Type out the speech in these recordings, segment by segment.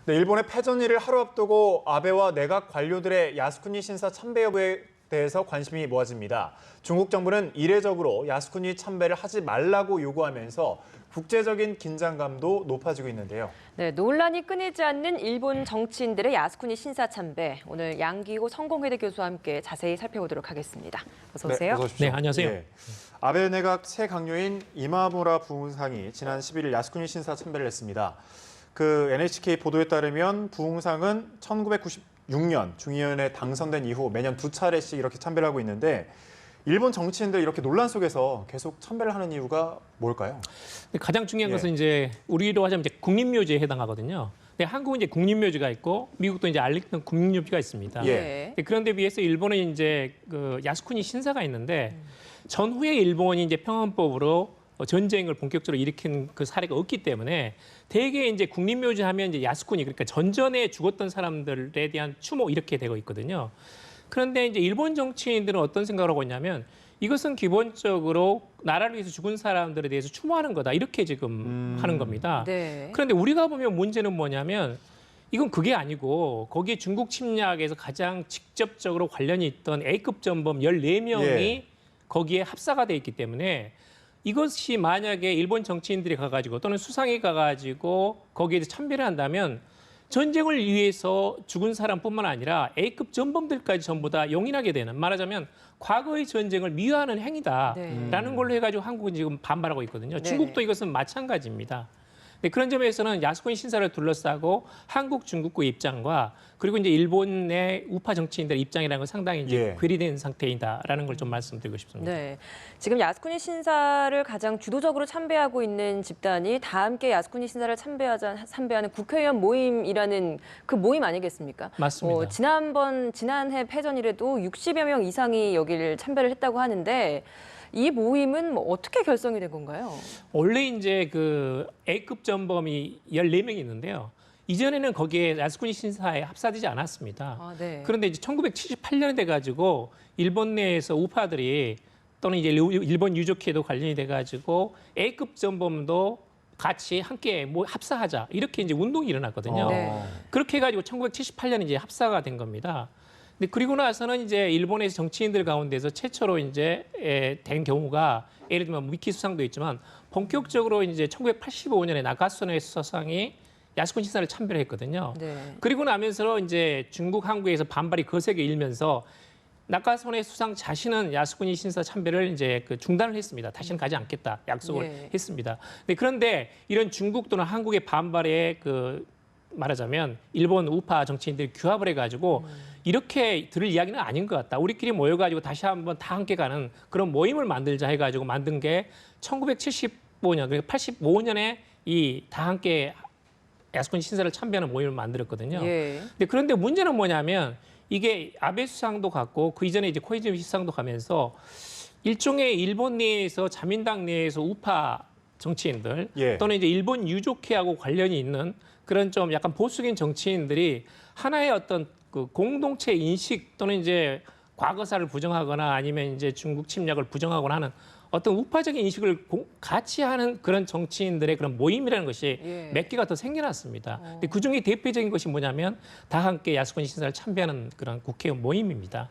네, 일본의 패전일을 하루 앞두고 아베와 내각 관료들의 야스쿠니 신사 참배 여부에 대해서 관심이 모아집니다. 중국 정부는 이례적으로 야스쿠니 참배를 하지 말라고 요구하면서 국제적인 긴장감도 높아지고 있는데요. 네, 논란이 끊이지 않는 일본 정치인들의 야스쿠니 신사 참배. 오늘 양기호 성공회대 교수와 함께 자세히 살펴보도록 하겠습니다. 어서 오세요. 네, 어서 오십시오. 네, 안녕하세요. 예. 아베 내각 새 강요인 이마무라 부흥상이 지난 11일 야스쿠니 신사 참배를 했습니다. 그 NHK 보도에 따르면 부흥상은 1996년 중의원에 당선된 이후 매년 2차례씩 이렇게 참배를 하고 있는데 일본 정치인들 이렇게 논란 속에서 계속 참배를 하는 이유가 뭘까요? 가장 중요한 것은 이제 우리로 하자면 이제 국립묘지에 해당하거든요. 근데 한국은 이제 국립묘지가 있고 미국도 이제 알렉산 국립묘지가 있습니다. 예. 그런데 비해서 일본은 이제 그 야스쿠니 신사가 있는데 전후에 일본이 이제 평화헌법으로 전쟁을 본격적으로 일으킨 그 사례가 없기 때문에 대개 이제 국립묘지 하면 이제 야스쿠니 그러니까 전전에 죽었던 사람들에 대한 추모 이렇게 되고 있거든요. 그런데 이제 일본 정치인들은 어떤 생각을 하고 있냐면 이것은 기본적으로 나라를 위해서 죽은 사람들에 대해서 추모하는 거다 이렇게 지금 하는 겁니다. 네. 그런데 우리가 보면 문제는 뭐냐면 이건 그게 아니고 거기에 중국 침략에서 가장 직접적으로 관련이 있던 A급 전범 14명이 거기에 합사가 돼 있기 때문에 이것이 만약에 일본 정치인들이 가가지고 또는 수상이 가가지고 거기에 참배를 한다면 전쟁을 위해서 죽은 사람뿐만 아니라 A급 전범들까지 전부 다 용인하게 되는 말하자면 과거의 전쟁을 미화하는 행위다라는 걸로 해가지고 한국은 지금 반발하고 있거든요. 중국도 이것은 마찬가지입니다. 네, 그런 점에서는 야스쿠니 신사를 둘러싸고 한국, 중국의 입장과 그리고 이제 일본의 우파 정치인들의 입장이라는 건 상당히 이제 괴리된 상태이다라는 걸 좀 말씀드리고 싶습니다. 네, 지금 야스쿠니 신사를 가장 주도적으로 참배하고 있는 집단이 다 함께 야스쿠니 신사를 참배하는 국회의원 모임이라는 그 모임 아니겠습니까? 맞습니다. 지난해 패전일에도 60여 명 이상이 여기를 참배를 했다고 하는데 이 모임은 뭐 어떻게 결성이 된 건가요? 원래 이제 그 A급 전범이 14명이 있는데요. 이전에는 거기에 야스쿠니 신사에 합사되지 않았습니다. 아, 네. 그런데 이제 1978년에 돼가지고 일본 내에서 우파들이 또는 이제 일본 유족회도 관련이 돼가지고 A급 전범도 같이 함께 뭐 합사하자 이렇게 이제 운동이 일어났거든요. 네. 그렇게 해가지고 1978년에 이제 합사가 된 겁니다. 근데 그리고 나서는 이제 일본의 정치인들 가운데서 최초로 이제 된 경우가 예를 들면 위키 수상도 있지만 본격적으로 이제 1985년에 나카소네 수상이 야스쿠니 신사를 참배를 했거든요. 네. 그리고 나면서 이제 중국 항구에서 반발이 거세게 일면서 나카소네 수상 자신은 야스쿠니 신사 참배를 이제 그 중단을 했습니다. 다시는 가지 않겠다 약속을 했습니다. 그런데 이런 중국 또는 한국의 반발에 그 말하자면 일본 우파 정치인들이 규합을 해가지고 이렇게 들을 이야기는 아닌 것 같다. 우리끼리 모여가지고 다시 한번 다 함께 가는 그런 모임을 만들자 해가지고 만든 게 1975년, 그러니까 85년에 이 다 함께 야스쿠니 신사를 참배하는 모임을 만들었거든요. 그런데 문제는 뭐냐면 이게 아베 수상도 갔고 그 이전에 이제 코이즈미 수상도 가면서 일종의 일본 내에서 자민당 내에서 우파 정치인들 또는 이제 일본 유족회하고 관련이 있는 그런 좀 약간 보수적인 정치인들이 하나의 어떤 그 공동체 인식 또는 이제 과거사를 부정하거나 아니면 이제 중국 침략을 부정하거나 하는 어떤 우파적인 인식을 같이 하는 그런 정치인들의 그런 모임이라는 것이 몇 개가 더 생겨났습니다. 근데 그중에 대표적인 것이 뭐냐면 다 함께 야스쿠니 신사를 참배하는 그런 국회의원 모임입니다.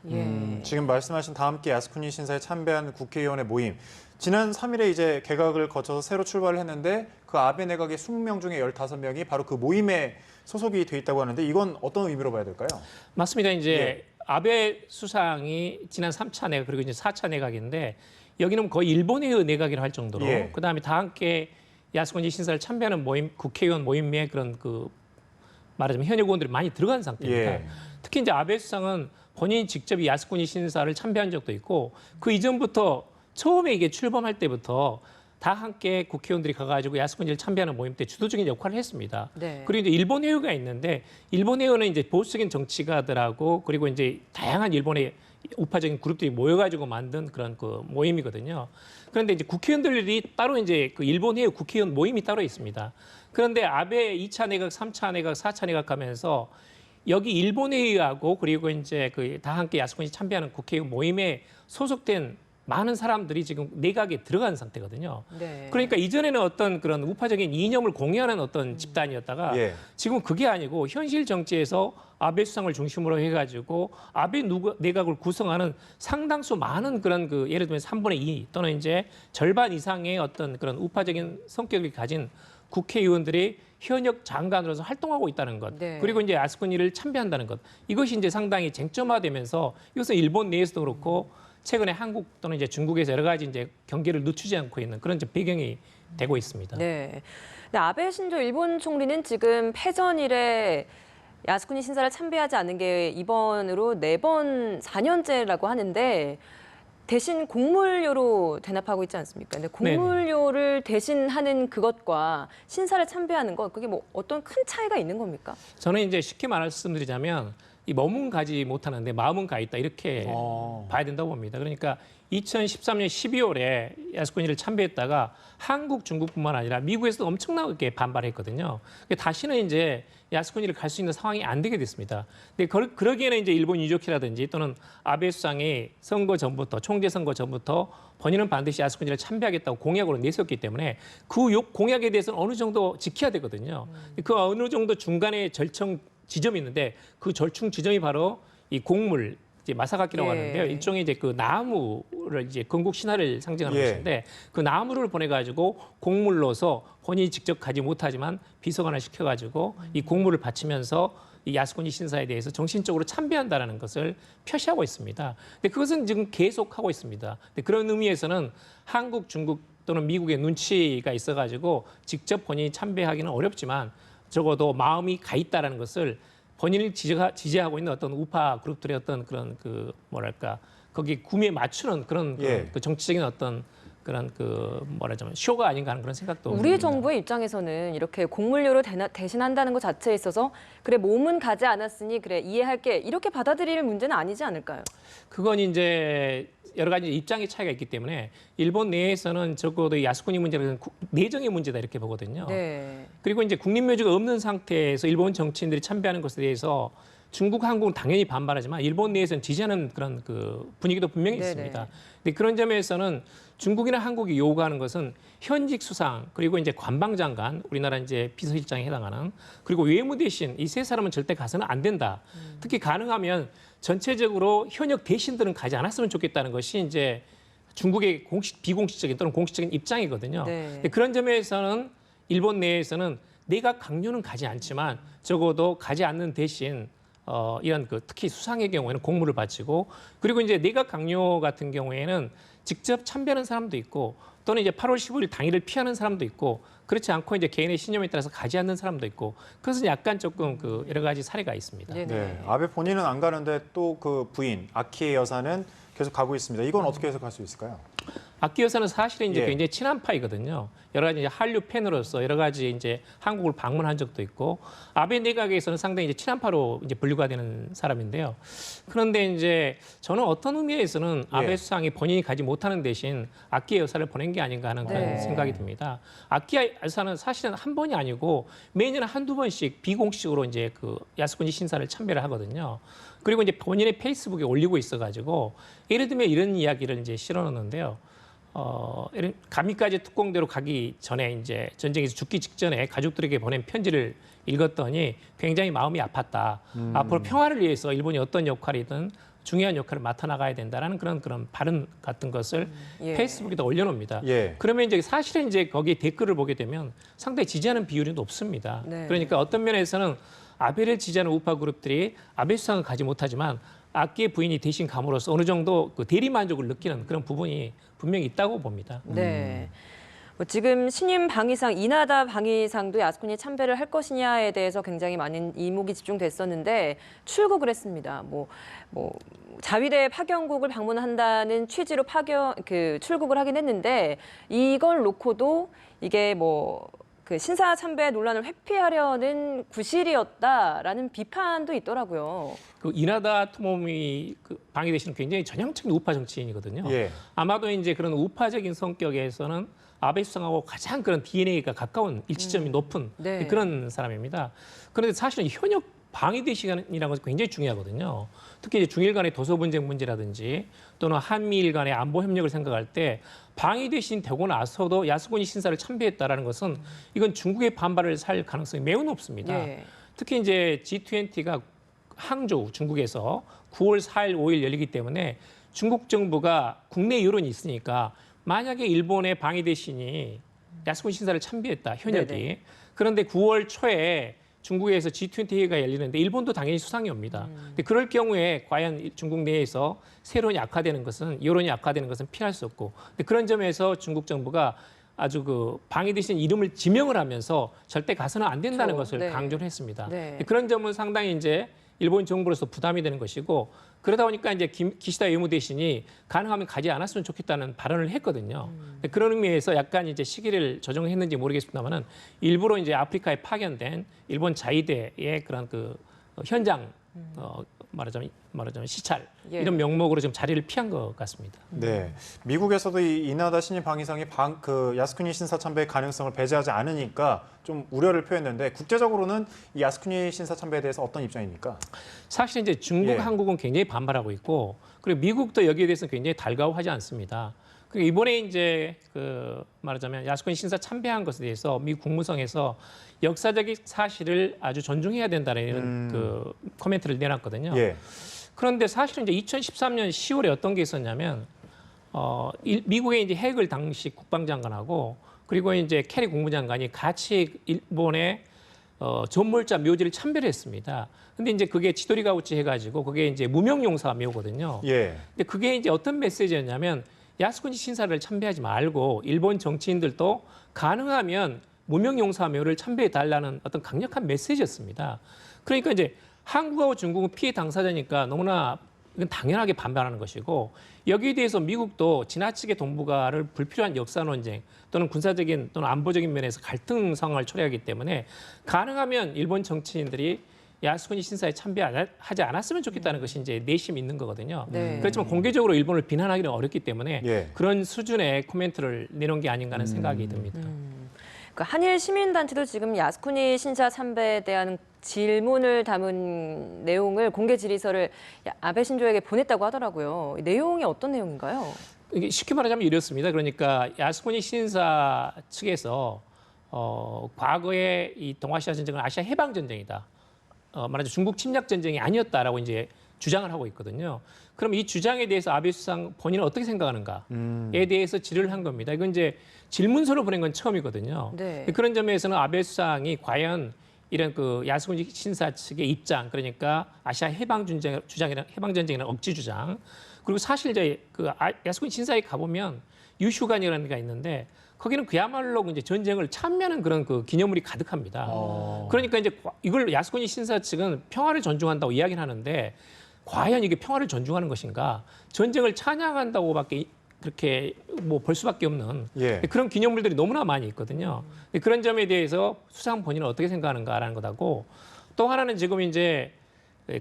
지금 말씀하신 다 함께 야스쿠니 신사에 참배한 국회의원의 모임. 지난 3일에 이제 개각을 거쳐서 새로 출발을 했는데 그 아베 내각의 20명 중에 15명이 바로 그 모임에 소속이 돼 있다고 하는데 이건 어떤 의미로 봐야 될까요? 맞습니다. 이제 아베 수상이 지난 3차 내각 그리고 이제 4차 내각인데 여기는 거의 일본의 내각이라 할 정도로 그다음에 다 함께 야스쿠니 신사를 참배하는 모임 국회의원 모임에 그런 그 말하자면 현역 의원들이 많이 들어간 상태입니다. 특히 이제 아베 수상은 본인이 직접 이 야스쿠니 신사를 참배한 적도 있고 그 이전부터 처음에 이게 출범할 때부터 다 함께 국회의원들이 가가지고 야스쿠니를 참배하는 모임 때 주도적인 역할을 했습니다. 그리고 이제 일본 회의가 있는데 일본 회의는 이제 보수적인 정치가들하고 그리고 이제 다양한 일본의 우파적인 그룹들이 모여가지고 만든 그런 그 모임이거든요. 그런데 이제 국회의원들이 따로 이제 그 일본 회의 국회의원 모임이 따로 있습니다. 그런데 아베 2차 내각, 3차 내각, 4차 내각 하면서 여기 일본 회의하고 그리고 이제 그 다 함께 야스쿠니 참배하는 국회의원 모임에 소속된 많은 사람들이 지금 내각에 들어간 상태거든요. 네. 그러니까 이전에는 어떤 그런 우파적인 이념을 공유하는 어떤 집단이었다가 예. 지금은 그게 아니고 현실 정치에서 아베 수상을 중심으로 해가지고 아베 내각을 구성하는 상당수 많은 그런 그 예를 들면 3분의 2 또는 이제 절반 이상의 어떤 그런 우파적인 성격을 가진 국회의원들이 현역 장관으로서 활동하고 있다는 것, 네. 그리고 이제 야스쿠니를 참배한다는 것, 이것이 이제 상당히 쟁점화되면서 이것은 일본 내에서도 그렇고 최근에 한국 또는 이제 중국에서 여러 가지 이제 경계를 늦추지 않고 있는 그런 이제 배경이 되고 있습니다. 네. 근데 아베 신조 일본 총리는 지금 패전 이래 야스쿠니 신사를 참배하지 않는 게 이번으로 4번 4년째라고 하는데 대신 공물료로 대납하고 있지 않습니까? 근데 공물료를 대신하는 그것과 신사를 참배하는 것 그게 뭐 어떤 큰 차이가 있는 겁니까? 저는 이제 쉽게 말씀드리자면 이 몸은 가지 못하는데 마음은 가 있다 이렇게 봐야 된다고 봅니다. 그러니까 2013년 12월에 야스쿠니를 참배했다가 한국, 중국뿐만 아니라 미국에서도 엄청나게 반발했거든요. 다시는 이제 야스쿠니를 갈 수 있는 상황이 안 되게 됐습니다. 근데 그러기에는 이제 일본 유족회라든지 또는 아베 수상이 선거 전부터 총재 선거 전부터 본인은 반드시 야스쿠니를 참배하겠다고 공약으로 내세웠기 때문에 그 공약에 대해서는 어느 정도 지켜야 되거든요. 그 어느 정도 중간에 절청 지점이 있는데 그 절충 지점이 바로 이 곡물 이제 마사가키라고 하는데요. 일종의 이제 그 나무를 이제 건국 신화를 상징하는 것인데 그 나무를 보내가지고 곡물로서 본인이 직접 가지 못하지만 비서관을 시켜가지고 이 곡물을 바치면서 이 야스쿠니 신사에 대해서 정신적으로 참배한다라는 것을 표시하고 있습니다. 근데 그것은 지금 계속하고 있습니다. 근데 그런 의미에서는 한국, 중국 또는 미국의 눈치가 있어가지고 직접 본인이 참배하기는 어렵지만 적어도 마음이 가 있다라는 것을 본인을 지지하고 있는 어떤 우파 그룹들의 어떤 그런 그 뭐랄까 거기 구미에 맞추는 그런 그 정치적인 어떤 그런 그 뭐라자면 쇼가 아닌가 하는 그런 생각도 우리 듭니다. 정부의 입장에서는 이렇게 공물료로 대신한다는 것 자체에 있어서 그래 몸은 가지 않았으니 그래 이해할게 이렇게 받아들일 문제는 아니지 않을까요? 그건 이제 여러 가지 입장의 차이가 있기 때문에 일본 내에서는 적어도 야스쿠니 문제는 내정의 문제다 이렇게 보거든요. 네. 그리고 이제 국립묘지가 없는 상태에서 일본 정치인들이 참배하는 것에 대해서 중국, 한국은 당연히 반발하지만 일본 내에서는 지지하는 그런 그 분위기도 분명히 네네. 있습니다. 근데 그런 점에서는 중국이나 한국이 요구하는 것은 현직 수상 그리고 이제 관방장관, 우리나라 이제 비서실장에 해당하는 그리고 외무대신 이 세 사람은 절대 가서는 안 된다. 특히 가능하면 전체적으로 현역 대신들은 가지 않았으면 좋겠다는 것이 이제 중국의 비공식적인 또는 공식적인 입장이거든요. 네. 근데 그런 점에서는 일본 내에서는 내각 강요는 가지 않지만 적어도 가지 않는 대신 이런 그 특히 수상의 경우에는 공물을 바치고 그리고 이제 내각 강요 같은 경우에는 직접 참배하는 사람도 있고 또는 이제 8월 15일 당일을 피하는 사람도 있고 그렇지 않고 이제 개인의 신념에 따라서 가지 않는 사람도 있고 그것은 약간 조금 그 여러 가지 사례가 있습니다. 네네. 네, 아베 본인은 안 가는데 또 그 부인 아키에 여사는 계속 가고 있습니다. 이건 어떻게 해석할 수 있을까요? 아키 여사는 사실은 이제 예. 굉장히 친한파이거든요. 여러 가지 이제 한류 팬으로서 여러 가지 이제 한국을 방문한 적도 있고 아베 내각에서는 상당히 이제 친한파로 이제 분류가 되는 사람인데요. 그런데 이제 저는 어떤 의미에서는 아베 예. 수상이 본인이 가지 못하는 대신 아키 여사를 보낸 게 아닌가 하는 그런 네. 생각이 듭니다. 아키 여사는 사실은 한 번이 아니고 매년 한두 번씩 비공식으로 이제 그 야스쿠니 신사를 참배를 하거든요. 그리고 이제 본인의 페이스북에 올리고 있어가지고 예를 들면 이런 이야기를 이제 실어놓는데요. 가미까지 특공대로 가기 전에 이제 전쟁에서 죽기 직전에 가족들에게 보낸 편지를 읽었더니 굉장히 마음이 아팠다. 앞으로 평화를 위해서 일본이 어떤 역할이든 중요한 역할을 맡아 나가야 된다라는 그런 발언 같은 것을 예. 페이스북에다 올려놓습니다. 예. 그러면 이제 사실은 이제 거기에 댓글을 보게 되면 상당히 지지하는 비율이 높습니다. 네. 그러니까 어떤 면에서는 아베를 지지하는 우파 그룹들이 아베 수상은 가지 못하지만 아키의 부인이 대신 감으로써 어느 정도 그 대리 만족을 느끼는 그런 부분이 분명히 있다고 봅니다. 네. 뭐 지금 신임 방위상 이나다 방위상도 야스쿠니 참배를 할 것이냐에 대해서 굉장히 많은 이목이 집중됐었는데 출국을 했습니다. 뭐 자위대 파견국을 방문한다는 취지로 출국을 하긴 했는데 이걸 놓고도 이게 그 신사 참배 논란을 회피하려는 구실이었다라는 비판도 있더라고요. 그 이나다 토모미 그 방위대신은 굉장히 전형적인 우파 정치인이거든요. 예. 아마도 이제 그런 우파적인 성격에서는 아베 수상하고 가장 그런 DNA가 가까운 일치점이 높은 네. 그런 사람입니다. 그런데 사실은 현역 방위대 시간이라는 것이 굉장히 중요하거든요. 특히 이제 중일 간의 도서 분쟁 문제라든지 또는 한미일 간의 안보 협력을 생각할 때 방위대신 되고 나서도 야스쿠니 신사를 참배했다라는 것은 이건 중국의 반발을 살 가능성이 매우 높습니다. 예. 특히 이제 G20가 항저우 중국에서 9월 4일, 5일 열리기 때문에 중국 정부가 국내 여론이 있으니까 만약에 일본의 방위대신이 야스쿠니 신사를 참배했다, 현역이. 네네. 그런데 9월 초에 중국에서 G20 회의가 열리는데 일본도 당연히 수상이 옵니다. 근데 그럴 경우에 과연 중국 내에서 세론이 악화되는 것은, 여론이 악화되는 것은 피할 수 없고, 근데 그런 점에서 중국 정부가 아주 그 방위대신 이름을 지명을 하면서 절대 가서는 안 된다는 그렇죠. 것을 네. 강조를 했습니다. 네. 근데 그런 점은 상당히 이제 일본 정부로서 부담이 되는 것이고, 그러다 보니까 이제 기시다 외무대신이 가능하면 가지 않았으면 좋겠다는 발언을 했거든요. 근데 그런 의미에서 약간 이제 시기를 조정했는지 모르겠습니다만은 일부러 이제 아프리카에 파견된 일본 자위대의 그런 그 현장 말하자면 시찰 예. 이런 명목으로 좀 자리를 피한 것 같습니다. 네, 미국에서도 이 이나다 신임 방위상이 그 야스쿠니 신사 참배의 가능성을 배제하지 않으니까 좀 우려를 표했는데 국제적으로는 이 야스쿠니 신사 참배에 대해서 어떤 입장입니까? 사실 이제 중국, 예. 한국은 굉장히 반발하고 있고, 그리고 미국도 여기에 대해서 굉장히 달가워하지 않습니다. 그리고 이번에 이제 그 말하자면 야스쿠니 신사 참배한 것에 대해서 미 국무성에서 역사적인 사실을 아주 존중해야 된다는 그 코멘트를 내놨거든요. 예. 그런데 사실은 이제 2013년 10월에 어떤 게 있었냐면 미국의 이제 헤글 당시 국방장관하고 그리고 이제 캐리 국무장관이 같이 일본의 전몰자 묘지를 참배를 했습니다. 근데 이제 그게 지도리가우치 해가지고 그게 이제 무명용사 묘거든요. 예. 근데 그게 이제 어떤 메시지였냐면 야스쿠니 신사를 참배하지 말고 일본 정치인들도 가능하면 무명용사묘를 참배해 달라는 어떤 강력한 메시지였습니다. 그러니까 이제 한국하고 중국은 피해 당사자니까 너무나 이건 당연하게 반발하는 것이고, 여기에 대해서 미국도 지나치게 동북아를 불필요한 역사 논쟁 또는 군사적인 또는 안보적인 면에서 갈등 상황을 초래하기 때문에 가능하면 일본 정치인들이 야스쿠니 신사에 참배하지 않았으면 좋겠다는 것이 이제 내심이 있는 거거든요. 네. 그렇지만 공개적으로 일본을 비난하기는 어렵기 때문에 예. 그런 수준의 코멘트를 내놓은 게 아닌가 하는 생각이 듭니다. 그 한일 시민단체도 지금 야스쿠니 신사 참배에 대한 질문을 담은 내용을 공개 질의서를 아베 신조에게 보냈다고 하더라고요. 이 내용이 어떤 내용인가요? 이게 쉽게 말하자면 이렇습니다. 그러니까 야스쿠니 신사 측에서 과거에 이 동아시아 전쟁은 아시아 해방 전쟁이다. 말하자면 중국 침략 전쟁이 아니었다라고 이제 주장을 하고 있거든요. 그럼 이 주장에 대해서 아베 수상 본인은 어떻게 생각하는가에 대해서 질의를 한 겁니다. 이건 이제 질문서로 보낸 건 처음이거든요. 네. 그런 점에서는 아베 수상이 과연 이런 그 야스쿠니 신사 측의 입장, 그러니까 아시아 해방 주장이나 해방 전쟁이나 억지 주장, 그리고 사실 이제 그 야스쿠니 신사에 가보면 유슈관이라는 데가 있는데 거기는 그야말로 이제 전쟁을 참여하는 그런 그 기념물이 가득합니다. 그러니까 이제 이걸 야스쿠니 신사 측은 평화를 존중한다고 이야기를 하는데 과연 이게 평화를 존중하는 것인가? 전쟁을 찬양한다고밖에 그렇게 뭐 볼 수밖에 없는 예. 그런 기념물들이 너무나 많이 있거든요. 그런 점에 대해서 수상 본인은 어떻게 생각하는가라는 것하고, 또 하나는 지금 이제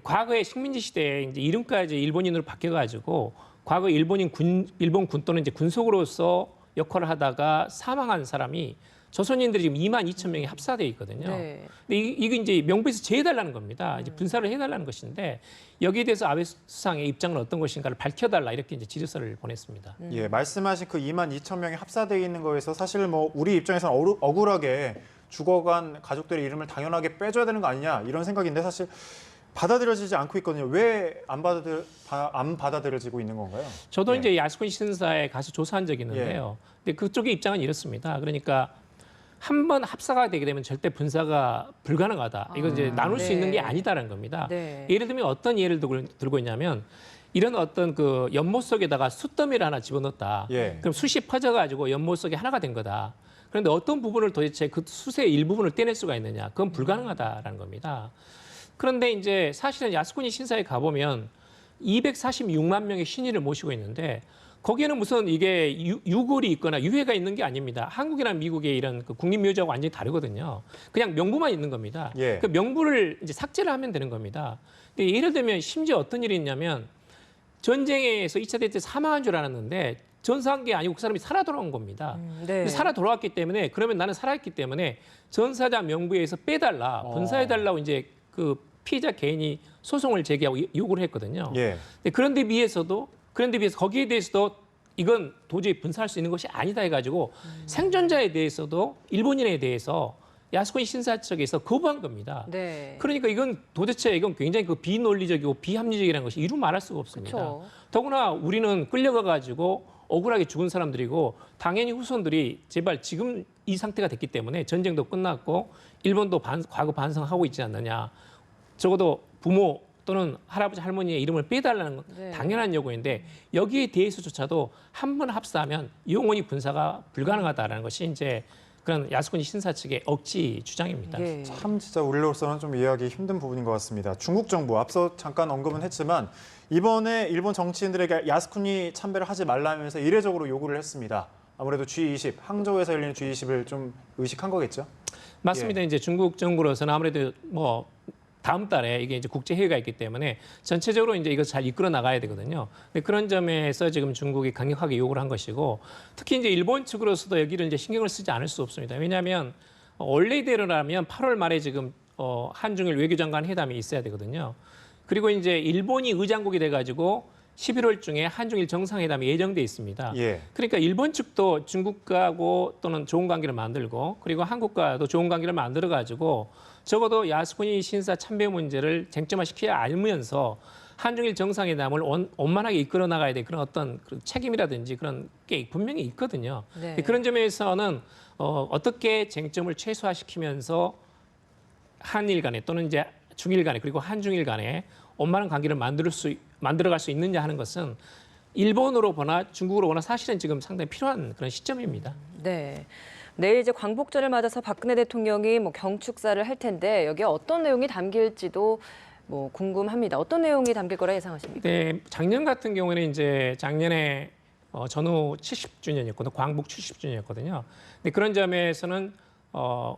과거의 식민지 시대에 이제 이름까지 일본인으로 바뀌어가지고 과거 일본 군 또는 이제 군속으로서 역할을 하다가 사망한 사람이 조선인들이 지금 2만 2천 명이 합사돼 있거든요. 네. 근데 이게 이제 명부에서 제해달라는 겁니다. 이제 분사를 해달라는 것인데 여기에 대해서 아베 수상의 입장은 어떤 것인가를 밝혀달라 이렇게 이제 질의서를 보냈습니다. 예, 말씀하신 그 2만 2천 명이 합사되어 있는 거에서 사실 뭐 우리 입장에서는 억울하게 죽어간 가족들의 이름을 당연하게 빼줘야 되는 거 아니냐 이런 생각인데 사실 받아들여지지 않고 있거든요. 왜 안 받아들여지고 있는 건가요? 저도 예. 이제 야스쿠니 신사에 가서 조사한 적이 있는데요. 근데 그쪽의 입장은 이렇습니다. 그러니까 한 번 합사가 되게 되면 절대 분사가 불가능하다. 이건 이제 나눌 수 네. 있는 게 아니다라는 겁니다. 네. 예를 들면 어떤 예를 들고 있냐면 이런 어떤 그 연못 속에다가 숯더미를 하나 집어넣었다. 예. 그럼 숯이 퍼져가지고 연못 속에 하나가 된 거다. 그런데 어떤 부분을 도대체 그 숯의 일부분을 떼낼 수가 있느냐? 그건 불가능하다라는 겁니다. 그런데 이제 사실은 야스쿠니 신사에 가보면 246만 명의 신인을 모시고 있는데 거기에는 무슨 이게 유골이 있거나 유해가 있는 게 아닙니다. 한국이나 미국의 이런 그 국립묘지하고 완전히 다르거든요. 그냥 명부만 있는 겁니다. 예. 그 명부를 이제 삭제를 하면 되는 겁니다. 근데 예를 들면 심지어 어떤 일이 있냐면 전쟁에서 2차 대전 때 사망한 줄 알았는데 전사한 게 아니고 그 사람이 살아 돌아온 겁니다. 네. 근데 살아 돌아왔기 때문에 그러면 나는 살아있기 때문에 전사자 명부에서 빼달라, 분사해달라고 이제 그 피해자 개인이 소송을 제기하고 요구를 했거든요. 예. 그런데 비해서 거기에 대해서도 이건 도저히 분사할 수 있는 것이 아니다 해가지고 생존자에 대해서도 일본인에 대해서 야스쿠니 신사 측에서 거부한 겁니다. 네. 그러니까 이건 굉장히 그 비논리적이고 비합리적이라는 것이 이루 말할 수가 없습니다. 그쵸. 더구나 우리는 끌려가가지고 억울하게 죽은 사람들이고 당연히 후손들이 제발 지금 이 상태가 됐기 때문에 전쟁도 끝났고 일본도 과거 반성하고 있지 않느냐. 적어도 부모 또는 할아버지 할머니의 이름을 빼달라는 건 네. 당연한 요구인데 여기에 대해서조차도 한 번 합사하면 영원히 분사가 불가능하다라는 것이 이제 그런 야스쿠니 신사 측의 억지 주장입니다. 예. 참 진짜 우리로서는 좀 이해하기 힘든 부분인 것 같습니다. 중국 정부 앞서 잠깐 언급은 했지만 이번에 일본 정치인들에게 야스쿠니 참배를 하지 말라면서 이례적으로 요구를 했습니다. 아무래도 G20 항저우에서 열리는 G20을 좀 의식한 거겠죠? 맞습니다. 이제 중국 정부로서는 아무래도 뭐 다음 달에 이게 이제 국제 회의가 있기 때문에 전체적으로 이제 이거 잘 이끌어 나가야 되거든요. 근데 그런 점에서 지금 중국이 강력하게 요구를 한 것이고 특히 이제 일본 측으로서도 여기를 이제 신경을 쓰지 않을 수 없습니다. 왜냐하면 원래대로라면 8월 말에 지금 한중일 외교장관 회담이 있어야 되거든요. 그리고 이제 일본이 의장국이 돼가지고 11월 중에 한중일 정상회담이 예정돼 있습니다. 예. 그러니까 일본 측도 중국하고 또는 좋은 관계를 만들고 그리고 한국과도 좋은 관계를 만들어가지고 적어도 야스쿠니 신사 참배 문제를 쟁점화시켜야 알면서 한중일 정상회담을 원만하게 이끌어 나가야 될 그런 어떤 책임이라든지 그런 게 분명히 있거든요. 네. 그런 점에서는 어떻게 쟁점을 최소화시키면서 한일 간에 또는 이제 중일 간에 그리고 한중일 간에 원만한 관계를 만들어갈 수 있느냐 하는 것은 일본으로 보나 중국으로 보나 사실은 지금 상당히 필요한 그런 시점입니다. 네. 내일 이제 광복절을 맞아서 박근혜 대통령이 뭐 경축사를 할 텐데 여기에 어떤 내용이 담길지도 뭐 궁금합니다. 어떤 내용이 담길 거라 예상하십니까? 네, 작년 같은 경우에는 이제 작년에 전후 70주년이었거든요. 광복 70주년이었거든요. 근데 그런 점에서는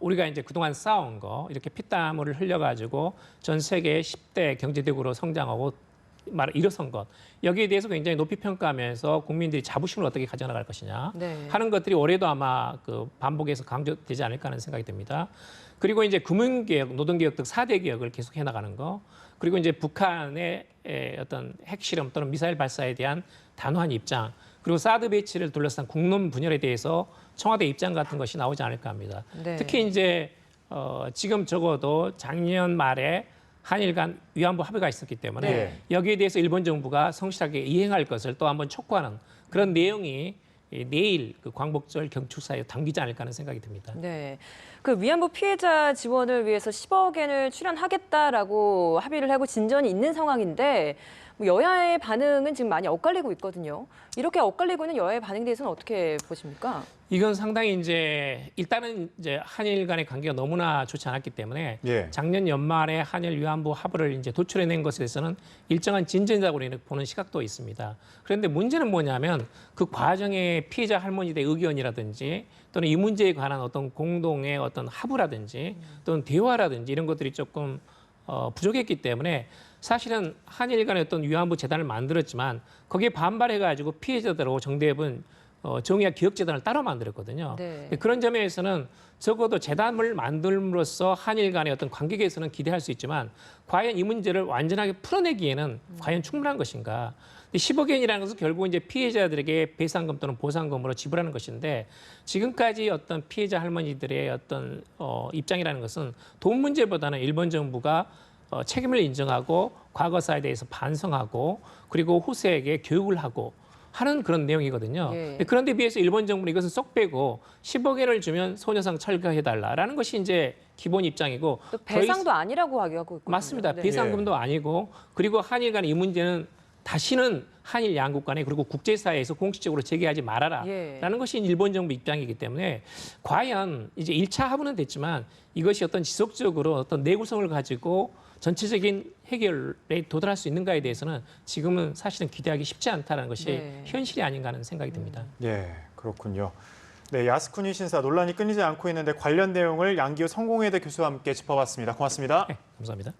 우리가 이제 그동안 쌓아온 거 이렇게 피땀을 흘려가지고 전 세계 10대 경제대국으로 성장하고 일어선 것 여기에 대해서 굉장히 높이 평가하면서 국민들이 자부심을 어떻게 가져나갈 것이냐 네. 하는 것들이 올해도 아마 그 반복해서 강조되지 않을까 하는 생각이 듭니다. 그리고 이제 금융개혁, 노동개혁 등 4대 개혁을 계속 해나가는 거 그리고 이제 북한의 어떤 핵실험 또는 미사일 발사에 대한 단호한 입장 그리고 사드 배치를 둘러싼 국론 분열에 대해서 청와대 입장 같은 것이 나오지 않을까 합니다. 네. 특히 이제 지금 적어도 작년 말에 한일 간 위안부 합의가 있었기 때문에 네. 여기에 대해서 일본 정부가 성실하게 이행할 것을 또 한번 촉구하는 그런 내용이 내일 그 광복절 경축사에 담기지 않을까 하는 생각이 듭니다. 네. 그 위안부 피해자 지원을 위해서 10억 엔을 출연하겠다라고 합의를 하고 진전이 있는 상황인데 뭐 여야의 반응은 지금 많이 엇갈리고 있거든요. 이렇게 엇갈리고 있는 여야의 반응에 대해서는 어떻게 보십니까? 이건 상당히 이제 일단은 이제 한일 간의 관계가 너무나 좋지 않았기 때문에 예. 작년 연말에 한일 위안부 합의를 이제 도출해낸 것에 대해서는 일정한 진전이라고 보는 시각도 있습니다. 그런데 문제는 뭐냐면 그 과정에 피해자 할머니들의 의견이라든지 또는 이 문제에 관한 어떤 공동의 어떤 합의라든지 또는 대화라든지 이런 것들이 조금 부족했기 때문에 사실은 한일 간의 어떤 위안부 재단을 만들었지만 거기에 반발해가지고 피해자들하고 정대협은 정의와 기억재단을 따로 만들었거든요. 네. 그런 점에서는 적어도 재단을 만들므로써 한일 간의 어떤 관계 개선은 기대할 수 있지만 과연 이 문제를 완전하게 풀어내기에는 과연 충분한 것인가? 10억 엔이라는 것은 결국 이제 피해자들에게 배상금 또는 보상금으로 지불하는 것인데 지금까지 어떤 피해자 할머니들의 어떤 입장이라는 것은 돈 문제보다는 일본 정부가 책임을 인정하고 과거사에 대해서 반성하고 그리고 후세에게 교육을 하고 하는 그런 내용이거든요. 예. 그런데 비해서 일본 정부는 이것은 쏙 빼고 10억 엔을 주면 소녀상 철거해달라라는 것이 이제 기본 입장이고 또 배상도 아니라고 하고 있거든요. 맞습니다. 네. 배상금도 아니고 그리고 한일 간의 이 문제는 다시는 한일 양국 간에 그리고 국제사회에서 공식적으로 제기하지 말아라라는 예. 것이 일본 정부 입장이기 때문에 과연 이제 1차 합의는 됐지만 이것이 어떤 지속적으로 어떤 내구성을 가지고 전체적인 해결에 도달할 수 있는가에 대해서는 지금은 사실은 기대하기 쉽지 않다는 것이 네. 현실이 아닌가 하는 생각이 듭니다. 예, 그렇군요. 네, 야스쿠니 신사 논란이 끊이지 않고 있는데 관련 내용을 양기호 성공회대 교수와 함께 짚어봤습니다. 고맙습니다. 네, 감사합니다.